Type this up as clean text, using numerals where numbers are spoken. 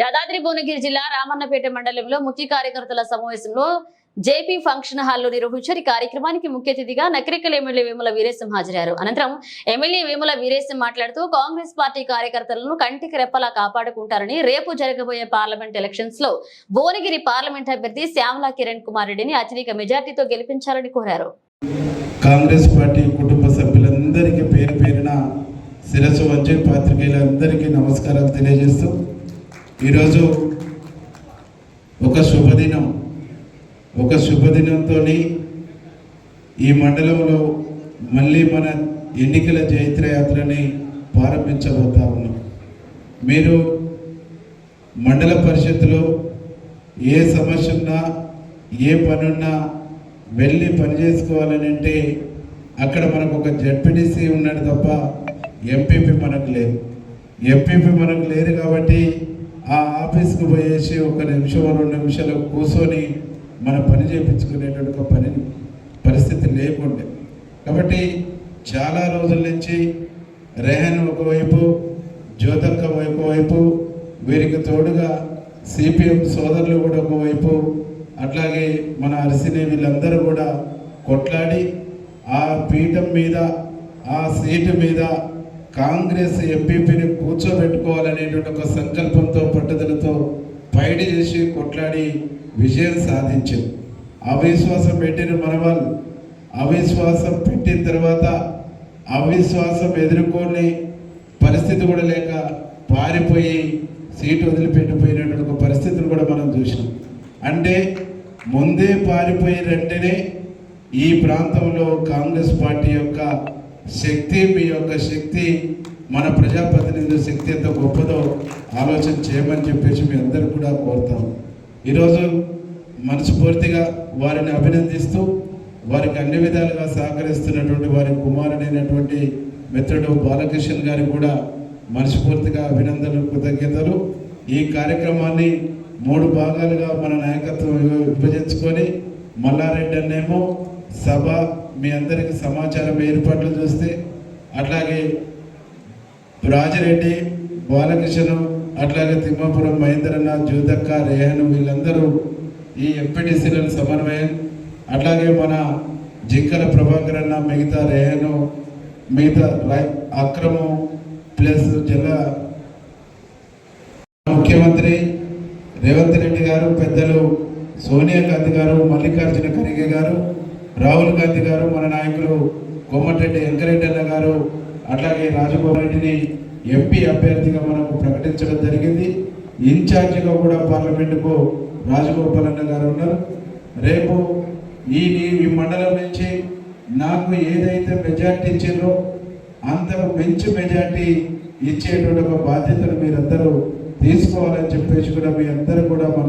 యాదాద్రి భువనగిరి జిల్లా రామన్నపేట మండలంలో ముఖ్య కార్యకర్తల సమావేశంలో జేపీ ఫంక్షన్ హాల్లో నిర్వహించారు. ఈ కార్యక్రమానికి ముఖ్య అతిథిగా నకరికల్ ఎమ్మెల్యే వేముల వీరేశం హాజరయ్యారు. అనంతరం ఎమ్మెల్యే వేముల వీరేశం మాట్లాడుతూ కాంగ్రెస్ పార్టీ కార్యకర్తలను కంటికి రెప్పలా కాపాడుకుంటారని, రేపు జరగబోయే పార్లమెంట్ ఎలక్షన్స్ లో భువనగిరి పార్లమెంట్ అభ్యర్థి శ్యామల కిరణ్ కుమార్ రెడ్డిని అత్యధిక మెజార్టీతో గెలిపించాలని కోరారు. కాంగ్రెస్ పార్టీ కుటుంబ సభ్యులందరికీ పేరు పేరున శిరస్సు వంచి పాత్రికేయులందరికీ నమస్కారాలు తెలియజేస్తూ, ఈరోజు ఒక శుభదినంతో ఈ మండలంలో మళ్ళీ మన ఎన్నికల జైత్రయాత్రని ప్రారంభించబోతా ఉన్నాం. మీరు మండల పరిషత్తులో ఏ సమస్య ఉన్నా, ఏ పనున్నా వెళ్ళి పని చేసుకోవాలని అంటే అక్కడ మనకు ఒక జడ్పీటీసీ ఉన్నాడు తప్ప ఎంపీపీ మనకు లేదు. ఎంపీపీ మనకు లేదు కాబట్టి ఆ ఆఫీస్కు పోయేసి 1 నిమిషం 2 నిమిషాలు కూర్చొని మన పని చేయించుకునేటువంటి ఒక పరిస్థితి లేకుండే. కాబట్టి చాలా రోజుల నుంచి రెహన్ ఒకవైపు, జ్యోతక్క ఒకవైపు, వీరికి తోడుగా సిపిఎం సోదరులు కూడా ఒకవైపు, అట్లాగే మన అరిసిని వీళ్ళందరూ కూడా కొట్లాడి ఆ పీఠం మీద, ఆ సీటు మీద కాంగ్రెస్ ఎంపీపీని కూర్చోబెట్టుకోవాలనేటువంటి ఒక సంకల్పంతో, పట్టుదలతో ఫైట్ చేసి కొట్లాడి విజయం సాధించారు. అవిశ్వాసం పెట్టిన మన వాళ్ళు అవిశ్వాసం పెట్టిన తర్వాత అవిశ్వాసం ఎదుర్కొని పరిస్థితి కూడా లేక పారిపోయి సీటు వదిలిపెట్టిపోయినటువంటి ఒక పరిస్థితిని కూడా మనం చూసినాం. అంటే ముందే పారిపోయినంటేనే ఈ ప్రాంతంలో కాంగ్రెస్ పార్టీ యొక్క శక్తి, మీ యొక్క శక్తి, మన ప్రజాప్రతినిధుల శక్తి ఎంత గొప్పదో ఆలోచన చేయమని చెప్పేసి మీ అందరూ కూడా కోరుతాం. ఈరోజు మనస్ఫూర్తిగా వారిని అభినందిస్తూ, వారికి అన్ని విధాలుగా సహకరిస్తున్నటువంటి వారి కుమారుడైనటువంటి మిత్రుడు బాలకృష్ణ గారికి కూడా మనస్ఫూర్తిగా అభినందనలు, కృతజ్ఞతలు. ఈ కార్యక్రమాన్ని 3 భాగాలుగా మన నాయకత్వం విభజించుకొని మల్లారెడ్డి అన్నేమో సభ, మీ అందరికి సమాచారం ఏర్పాట్లు చూస్తే, అట్లాగే రాజిరెడ్డి, బాలకృష్ణ, అట్లాగే తిమ్మాపురం మహేంద్రన్న, జ్యోతక్క, రేహను వీళ్ళందరూ ఈ ఎంపీటీసీలను సమన్వయం, అట్లాగే మన జింకల ప్రభాకర్ అన్న, మిగతా రేహను, మిగతా అక్రమం ప్లస్ జిల్లా ముఖ్యమంత్రి రేవంత్ రెడ్డి గారు, పెద్దలు సోనియా గాంధీ గారు, మల్లికార్జున ఖర్గే గారు, రాహుల్ గాంధీ గారు, మన నాయకులు కోమటిరెడ్డి వెంకరెడ్డి అన్న గారు, అట్లాగే రాజగోపాల్ రెడ్డిని ఎంపీ అభ్యర్థిగా మనకు ప్రకటించడం జరిగింది. ఇన్ఛార్జిగా కూడా పార్లమెంటుకు రాజగోపాల్ అన్న గారు ఉన్నారు. రేపు ఈ మండలం నుంచి నాకు ఏదైతే మెజార్టీ ఇచ్చారో అంతకు మంచి మెజార్టీ ఇచ్చేటువంటి ఒక బాధ్యతను మీరందరూ తీసుకోవాలని చెప్పేసి కూడా మీ అందరూ కూడా మనసు